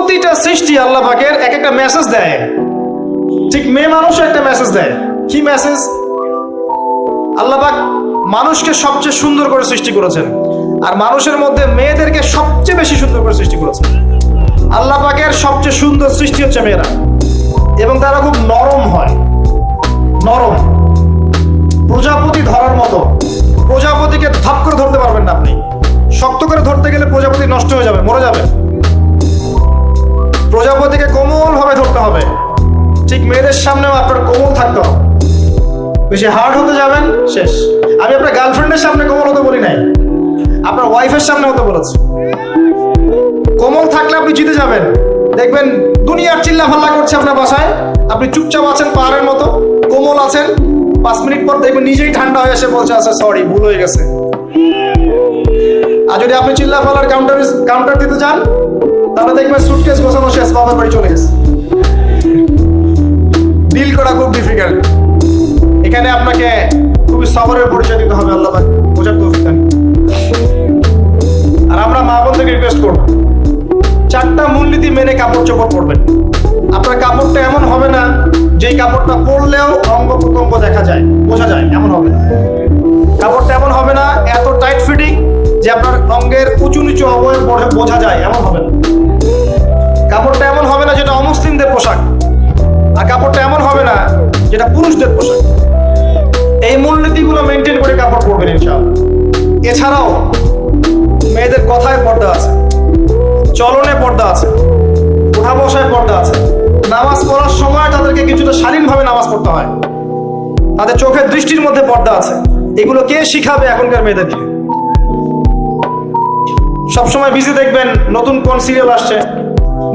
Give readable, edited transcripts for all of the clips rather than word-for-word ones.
প্রতিটা সৃষ্টি আল্লাহ পাকের এক একটা মেসেজ দেয়। ঠিক মেয়ে মানুষও একটা মেসেজ দেয়। কি মেসেজ? আল্লাহ পাক মানুষকে সবচেয়ে সুন্দর করে সৃষ্টি করেছেন, আর মানুষের মধ্যে মেয়েদেরকে সবচেয়ে বেশি সুন্দর করে সৃষ্টি করেছেন। আল্লাহ পাকের সবচেয়ে সুন্দর সৃষ্টি হচ্ছে মেয়েরা, এবং তারা খুব নরম হয়, নরম, প্রজাপতি ধরার মতো। প্রজাপতিকে ধাপ করে ধরতে পারবেন না আপনি। শক্ত করে ধরতে গেলে প্রজাপতি নষ্ট হয়ে যাবে, মরে যাবে। প্রজাপতিকে কোমল ভাবে ধরতে হবে। ঠিক মেয়েদের সামনেও আপনার কোমল থাকতে হবে। বেশি হার্ড হতে যাবেন, শেষ। আমি আপনার গার্লফ্রেন্ডের সামনে কোমল হতে বলি নাই, আপনার ওয়াইফের সামনে হতে বলেছি। কোমল থাকলে আপনি জিতে যাবেন। দেখবেন দুনিয়ার চিল্লা ফাল্লা করছে আপনার বাসায়, আপনি চুপচাপ আছেন পাহাড়ের মতো, কোমল আছেন। 5 মিনিট পর দেখবেন নিজেই ঠান্ডা হয়ে এসে বলছে, আচ্ছা সরি, ভুল হয়ে গেছে। আর যদি আপনি চিল্লা ফাল্লার কাউন্টার দিতে যান, তাহলে দেখবেন সুটকেস গোছানো শেষ, বাবার বাড়ি চলে গেছে। ডিল করা খুব ডিফিকাল্ট। এখানে আপনাকে খুবই সবরের পরিচয় দিতে হবে। আল্লাহ বোঝার তৌফিক দান। আর আমরা মা বোনদেরকে রিকোয়েস্ট করব, 4টা মূলনীতি মেনে কাপড় চোপড় পরবেন। আপনার কাপড়টা এমন হবে না যেই কাপড়টা পরলেও অঙ্গ প্রত্যঙ্গ দেখা যায়, বোঝা যায়, এমন হবে না। কাপড়টা এমন হবে না এত টাইট ফিটিং যে আপনার অঙ্গের উঁচু নিচু অবয়ব বোঝা যায়, এমন হবে না। কাপড়টা এমন হবে না যেটা অমুসলিমদের পোশাক, আর কাপড়টা এমন হবে না যেটা পুরুষদের পোশাক। এই মূলনীতিগুলো মেনটেন করে কাপড় পরবেন ইনশাআল্লাহ। এছাড়াও মেয়েদের কথায় পর্দা আছে, চলনে পর্দা আছে, উঠা বসায় পর্দা আছে। নামাজ পড়ার সময় তাদেরকে কিছুটা শালীনভাবে নামাজ পড়তে হয়। তাদের চোখের দৃষ্টির মধ্যে পর্দা আছে। এগুলো কে শিখাবে এখনকার মেয়েদেরকে? সবসময় বিজি দেখবেন নতুন কোন সিরিয়াল আসছে,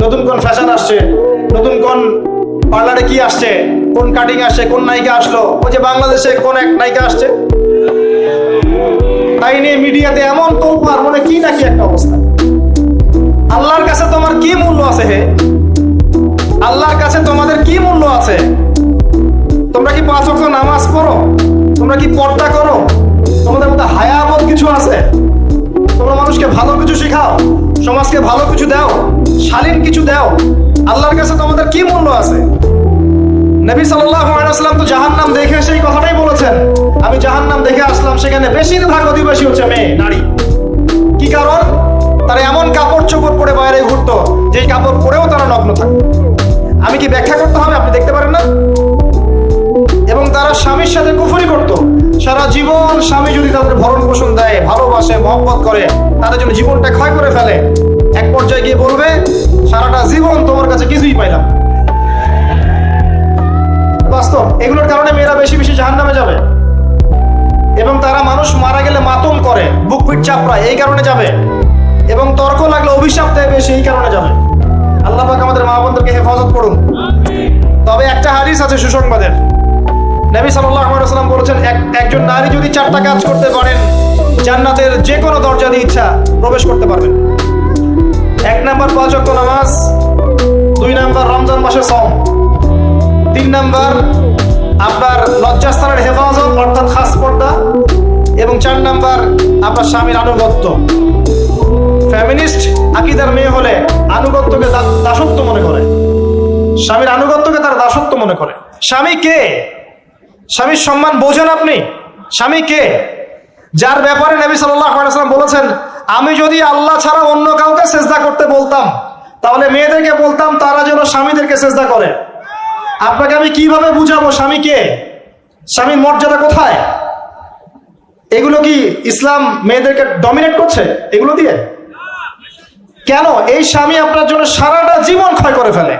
নতুন কোন ফ্যাশন আসছে, নতুন কোন পার্লারে কি আসছে, কোন কাটিং আসছে, কোন নায়িকা আসলো। ওই যে বাংলাদেশে কোন এক নায়িকা আসছে, তাই নিয়ে মিডিয়াতে এমন তোলপাড়, মনে কি নাকি একটা অবস্থা। আল্লাহর কাছে তোমার কি মূল্য আছে? হে, আল্লাহর কাছে তোমাদের কি মূল্য আছে? তোমরা কি 5 ওয়াক্ত নামাজ পড়ো? তোমরা কি পর্দা করো? তোমাদের মধ্যে হায়াবোধ কিছু আছে? তোমরা মানুষকে ভালো কিছু শেখাও, সমাজকে ভালো কিছু দাও, শালীন কিছু দাও। আল্লাহর কাছে তোমাদের কি মূল্য আছে? নবী সাল্লাল্লাহু আলাইহি ওয়াসাল্লাম তো জাহান্নাম দেখে সেই কথাটাই বলেছেন, আমি জাহান্নাম দেখে আসলাম, সেখানে বেশিরভাগ অধিবাসী হচ্ছে মেয়ে, নারী। কি কারণ? তারা এমন কাপড় চোপড় পরে বাইরে ঘুরতো যেই কাপড় পরেও তারা নগ্ন থাকতো। আমি কি ব্যাখ্যা করতে হবে? আপনি দেখতে পারেন না? এবং তারা স্বামীর সাথে কুফরি করতো। সারা জীবন স্বামী যদি তাদের ভরণ পোষণ দেয়, ভালোবাসে, মহব্বত করে, তাদের জন্য জীবনটা ক্ষয় করে ফেলে, এক পর্যায়ে গিয়ে বলবে, সারাটা জীবন তোমার কাছে কিছুই পাইলাম। বাস্তব। এগুলোর কারণে মেয়েরা বেশি বেশি জাহান্নামে যাবে, এবং তারা মানুষ মারা গেলে মাতম করে, বুক পিট চাপড়ায়, এই কারণে যাবে, এবং তর্ক লাগলে অভিশাপ দেয় বেশি, এই কারণে যাবে। আল্লাহ পাক আমাদের মা বোনদেরকে হেফাজত করুন। তবে একটা হাদিস আছে সুসংবাদের। নবী সাল্লাল্লাহু আলাইহি ওয়াসাল্লাম বলেছেন, একজন নারী যদি 4টা কাজ করতে পারেন, জান্নাতের যে কোনো দরজা দিয়ে ইচ্ছা প্রবেশ করতে পারবেন। 1 নাম্বার 5 ওয়াক্ত নামাজ, 2 নাম্বার রমজান মাসে সওম, 3 নাম্বার আপনার লজ্জাস্থানের হেফাজত অর্থাৎ খাস পর্দা, এবং 4 নাম্বার আপনার স্বামীর আনুগত্য। ফেমিনিস্ট আকীদার মেয়ে হলে আনুগত্যকে দাসত্ব মনে করে, স্বামীর আনুগত্যকে তার দাসত্ব মনে করে। স্বামী কে? স্বামীর সম্মান বোঝেন আপনি? স্বামী কে? যার ব্যাপারে নবী সাল্লাল্লাহু আলাইহি ওয়াসাল্লাম বলেছেন, আমি যদি আল্লাহ ছাড়া অন্য কাউকে সেজদা করতে বলতাম, তাহলে মেয়েদেরকে বলতাম তারা যেন স্বামীদেরকে সেজদা করে। আপনাকে আমি কিভাবে বুঝাবো স্বামী কে, স্বামীর মর্যাদা কোথায়? এগুলো কি ইসলাম মেয়েদেরকে ডমিনেট করছে এগুলো দিয়ে? কেন? এই স্বামী আপনার জন্য সারাটা জীবন ক্ষয় করে ফেলে।